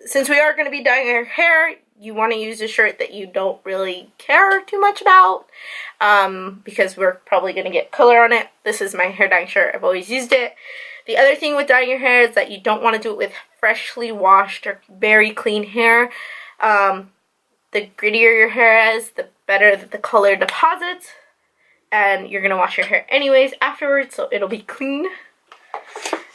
since we are going to be dyeing our hair, you want to use a shirt that you don't really care too much about, because we're probably going to get color on it. This is my hair dyeing shirt. I've always used it. The other thing with dyeing your hair is that you don't want to do it with freshly washed or very clean hair. The grittier your hair is, the better that the color deposits, and you're going to wash your hair anyways afterwards, so it'll be clean.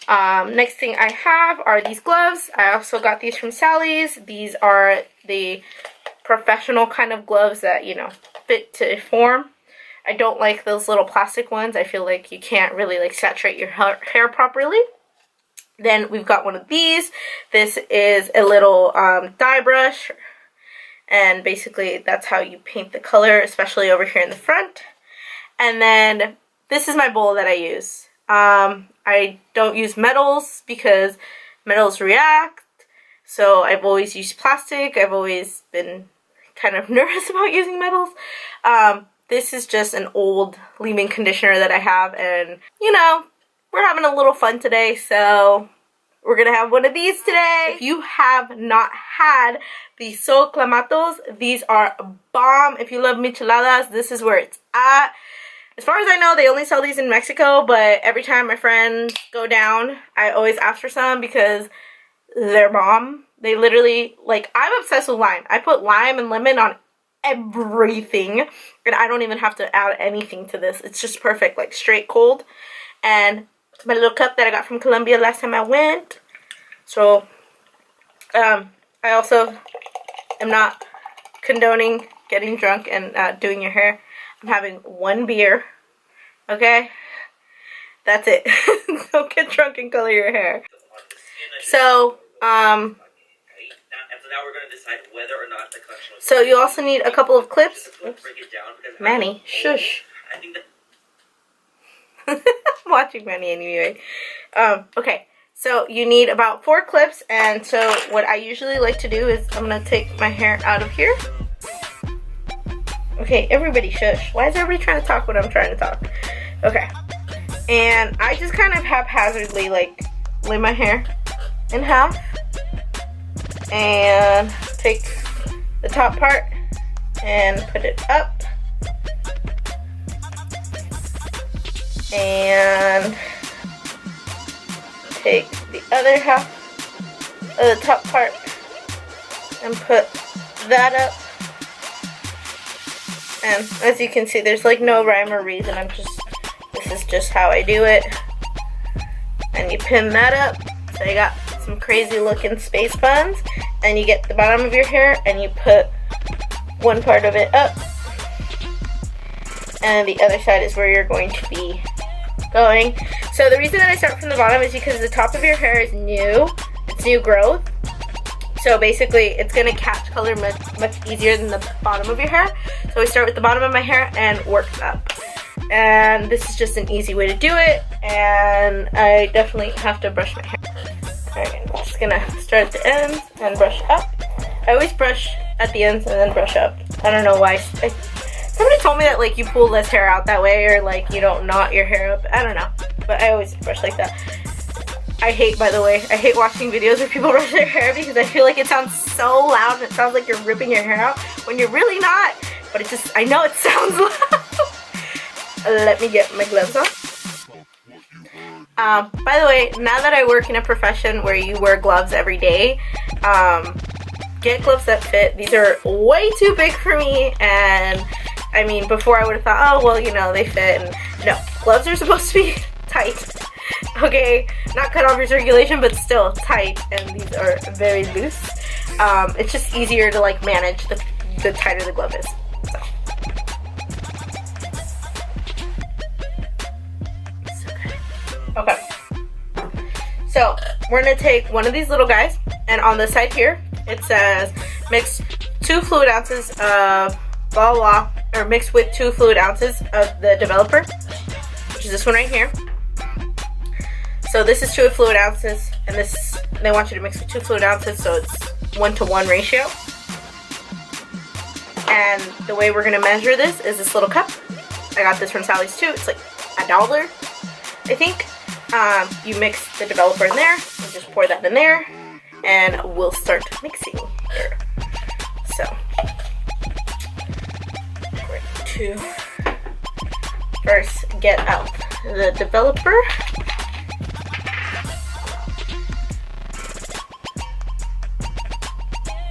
Next thing I have are these gloves. I also got these from Sally's. These are the professional kind of gloves that, you know, fit to form. I don't like those little plastic ones. I feel like you can't really like saturate your hair properly. Then we've got one of these. This is a little dye brush, and basically that's how you paint the color, especially over here in the front. And then this is my bowl that I use. I don't use metals because metals react, so I've always used plastic. I've always been kind of nervous about using metals. This is just an old leave-in conditioner that I have, and you know, we're having a little fun today, so we're gonna have one of these today. If you have not had the So Clamatos, these are bomb. If you love micheladas, this is where it's at. As far as I know, they only sell these in Mexico, but every time my friends go down, I always ask for some because they're bomb. They literally, like, I'm obsessed with lime. I put lime and lemon on everything, and I don't even have to add anything to this. It's just perfect, like straight cold. And my little cup that I got from Colombia last time I went. So, I also am not condoning getting drunk and doing your hair. I'm having one beer, okay? That's it. Don't get drunk and color your hair. So, and so now we're going to decide whether or not the collection was... So you also need a couple of clips. Break it down because Manny, shush. I think that... I'm watching Manny anyway. Okay, so you need about 4 clips, and so what I usually like to do is I'm going to take my hair out of here. Okay, everybody shush. Why is everybody trying to talk when I'm trying to talk? Okay. And I just kind of haphazardly, like, lay my hair in half. And take the top part and put it up. And take the other half of the top part and put that up. And as you can see, there's like no rhyme or reason. This is just how I do it. And you pin that up. So you got some crazy looking space buns. And you get the bottom of your hair and you put one part of it up. And the other side is where you're going to be going. So the reason that I start from the bottom is because the top of your hair is new. It's new growth. So basically, it's going to catch color much easier than the bottom of your hair. So we start with the bottom of my hair and work up. And this is just an easy way to do it. And I definitely have to brush my hair. Alright, I'm just going to start at the ends and brush up. I always brush at the ends and then brush up. I don't know why. Somebody told me that like you pull less hair out that way, or like you don't knot your hair up. I don't know. But I always brush like that. I hate, by the way, I hate watching videos where people brush their hair because I feel like it sounds so loud and it sounds like you're ripping your hair out when you're really not. But it just, I know it sounds loud. Let me get my gloves on. By the way, now that I work in a profession where you wear gloves every day, get gloves that fit. These are way too big for me, and I mean, before I would have thought, oh, well, you know, they fit. And no, gloves are supposed to be tight. Okay, not cut off your circulation, but still tight, and these are very loose. It's just easier to like manage the tighter the glove is. So. Okay, so we're gonna take one of these little guys, and on the side here it says mix 2 fluid ounces of blah blah, or mix with 2 fluid ounces of the developer, which is this one right here. So this is 2 fluid ounces, and this, they want you to mix with 2 fluid ounces, so it's 1-to-1 ratio. And the way we're gonna measure this is this little cup. I got this from Sally's too. It's like $1, I think. You mix the developer in there, and just pour that in there, and we'll start mixing here. So I'm going to first get out the developer.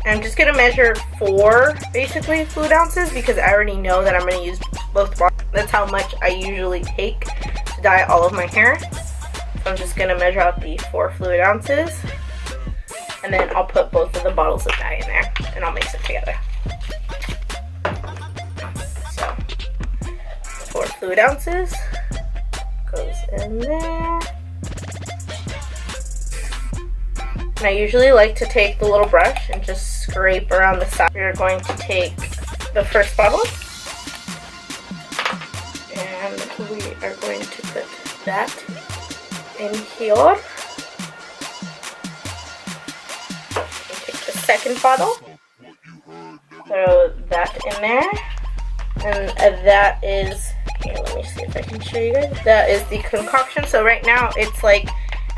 I'm just going to measure 4 basically fluid ounces because I already know that I'm going to use both bottles. That's how much I usually take to dye all of my hair. So I'm just going to measure out the 4 fluid ounces, and then I'll put both of the bottles of dye in there and I'll mix it together. So 4 fluid ounces goes in there. And I usually like to take the little brush and just scrape around the side. We're going to take the first bottle and we are going to put that in here. And take the second bottle, throw that in there, and that is, here, let me see if I can show you guys. That is the concoction. So right now it's like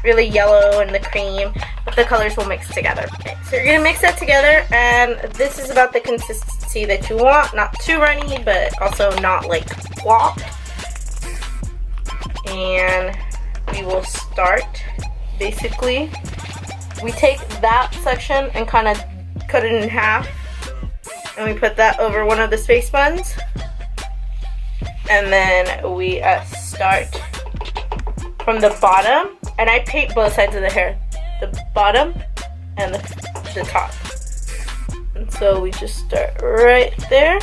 really yellow and the cream, but the colors will mix together. Okay, so you're gonna mix that together, and this is about the consistency that you want. Not too runny, but also not like flopped. And we will start, basically, we take that section and kind of cut it in half, and we put that over one of the space buns, and then we start from the bottom, and I paint both sides of the hair, the bottom and the top. And so we just start right there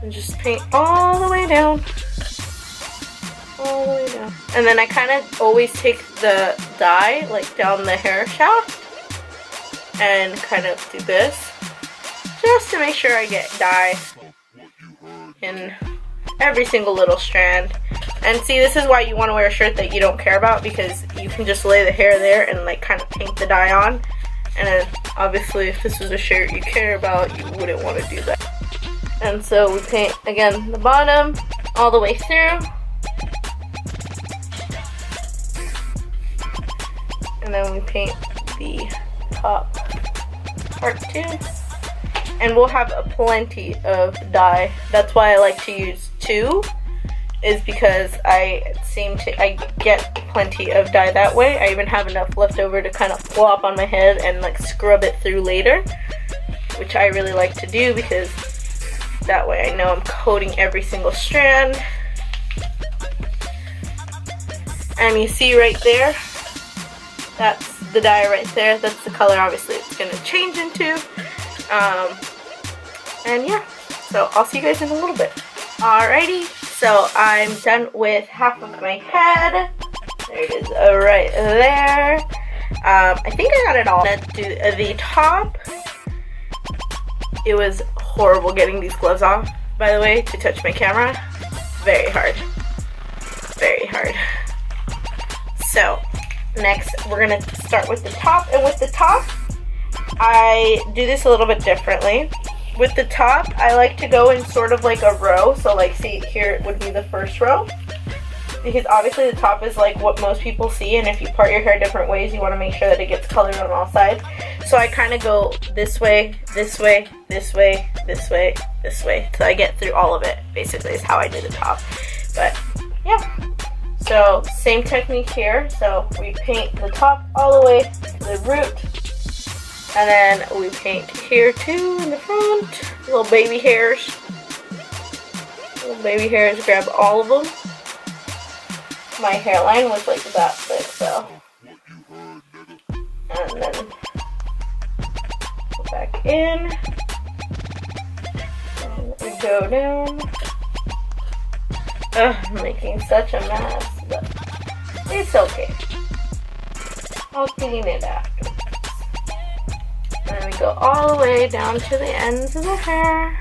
and just paint all the way down. All the way down. And then I kind of always take the dye like down the hair shaft and kind of do this just to make sure I get dye in every single little strand. And see, this is why you want to wear a shirt that you don't care about, because you can just lay the hair there and like kind of paint the dye on. And then obviously if this was a shirt you care about, you wouldn't want to do that. And so we paint again the bottom all the way through. And then we paint the top part too. And we'll have plenty of dye. That's why I like to use 2. Is because I get plenty of dye that way. I even have enough left over to kind of plop on my head and like scrub it through later, which I really like to do because that way I know I'm coating every single strand. And you see right there, that's the dye right there. That's the color obviously it's going to change into. And yeah, so I'll see you guys in a little bit. Alrighty. So I'm done with half of my head. There it is, right there. I think I got it all. Let's do the top. It was horrible getting these gloves off, by the way, to touch my camera. Very hard. Very hard. So next we're gonna start with the top, and with the top I do this a little bit differently. With the top, I like to go in sort of like a row. So like, see, here would be the first row. Because obviously the top is like what most people see, and if you part your hair different ways, you want to make sure that it gets colored on all sides. So I kind of go this way, this way, this way, this way, this way, till I get through all of it, basically is how I do the top. But yeah, so same technique here. So we paint the top all the way to the root. And then we paint here too in the front. Little baby hairs. Little baby hairs, grab all of them. My hairline was like that thick, so. And then go back in. And we go down. Ugh, I'm making such a mess, but it's okay. I'll clean it after. And then we go all the way down to the ends of the hair.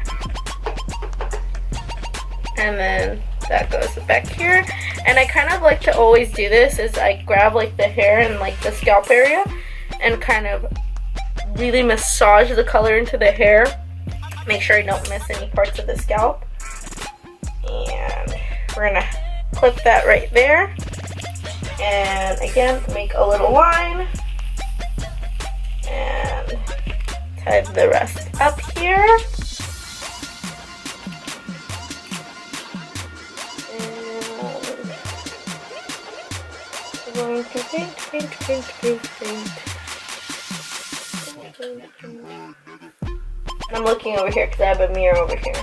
And then that goes back here. And I kind of like to always do this is I grab like the hair and like the scalp area and kind of really massage the color into the hair. Make sure I don't miss any parts of the scalp. And we're gonna clip that right there. And again, make a little line. tie the rest up here. And we're going to paint. I'm looking over here because I have a mirror over here.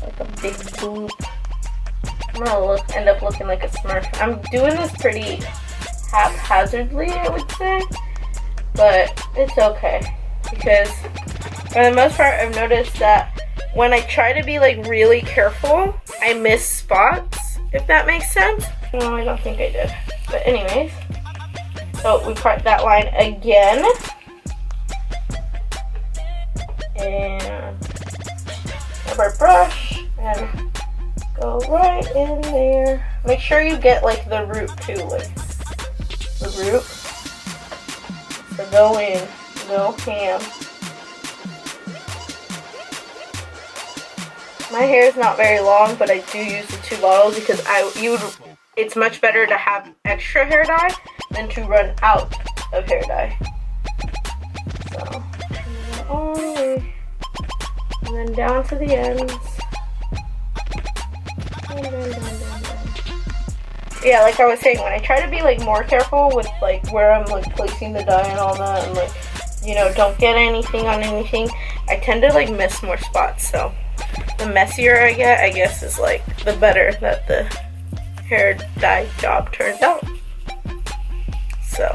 Like a big boop. I'm gonna end up looking like a Smurf. I'm doing this pretty haphazardly, I would say, but it's okay because for the most part, I've noticed that when I try to be like really careful, I miss spots, if that makes sense. No, I don't think I did. But anyways, so we part that line again. And grab our brush and go right in there. Make sure you get like the root too, like the root. So go in, go ham. My hair is not very long, but I do use the 2 bottles because it's much better to have extra hair dye than to run out of hair dye. So, all the way, and then down to the ends. And then down. Yeah, like I was saying, when I try to be like more careful with like where I'm like placing the dye and all that, and like, you know, don't get anything on anything, I tend to like miss more spots. So the messier I get, I guess, is like the better that the hair dye job turns out. So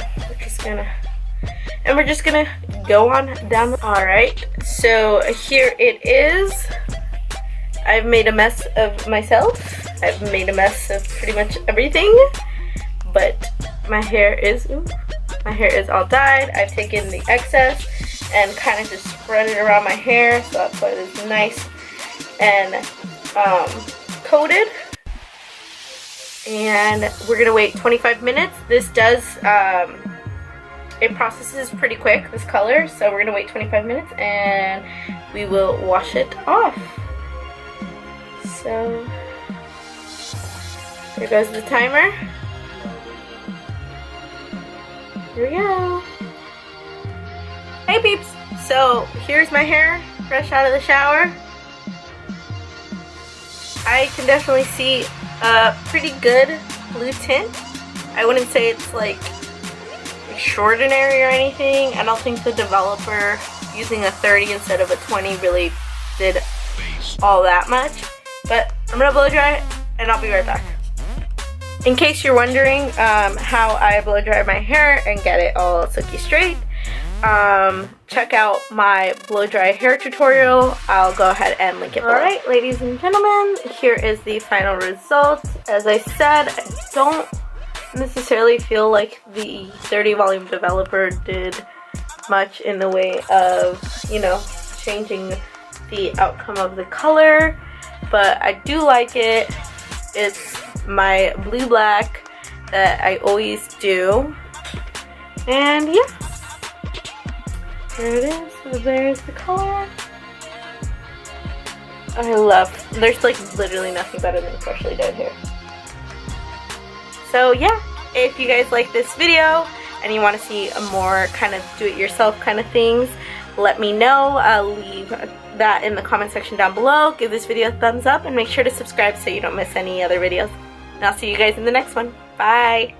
we're just gonna go on down. Alright, so here it is. I've made a mess of myself. I've made a mess of pretty much everything, but my hair is all dyed. I've taken the excess and kind of just spread it around my hair, so that's why it's nice and coated. And we're gonna wait 25 minutes. This does it processes pretty quick, this color, so we're gonna wait 25 minutes and we will wash it off. So there goes the timer. Here we go. Hey peeps! So here's my hair, fresh out of the shower. I can definitely see a pretty good blue tint. I wouldn't say it's like extraordinary or anything. I don't think the developer using a 30 instead of a 20 really did all that much. But I'm gonna blow dry it and I'll be right back. In case you're wondering how I blow dry my hair and get it all silky straight, check out my blow dry hair tutorial. I'll go ahead and link it below. Alright, ladies and gentlemen, here is the final result. As I said, I don't necessarily feel like the 30 volume developer did much in the way of, you know, changing the outcome of the color, but I do like it. It's my blue black that I always do, and yeah, there it is. So there's the color. There's like literally nothing better than freshly dyed hair. So yeah, if you guys like this video and you want to see a more kind of do-it-yourself kind of things, let me know. Leave that in the comment section down below. Give this video a thumbs up and make sure to subscribe so you don't miss any other videos. And I'll see you guys in the next one. Bye!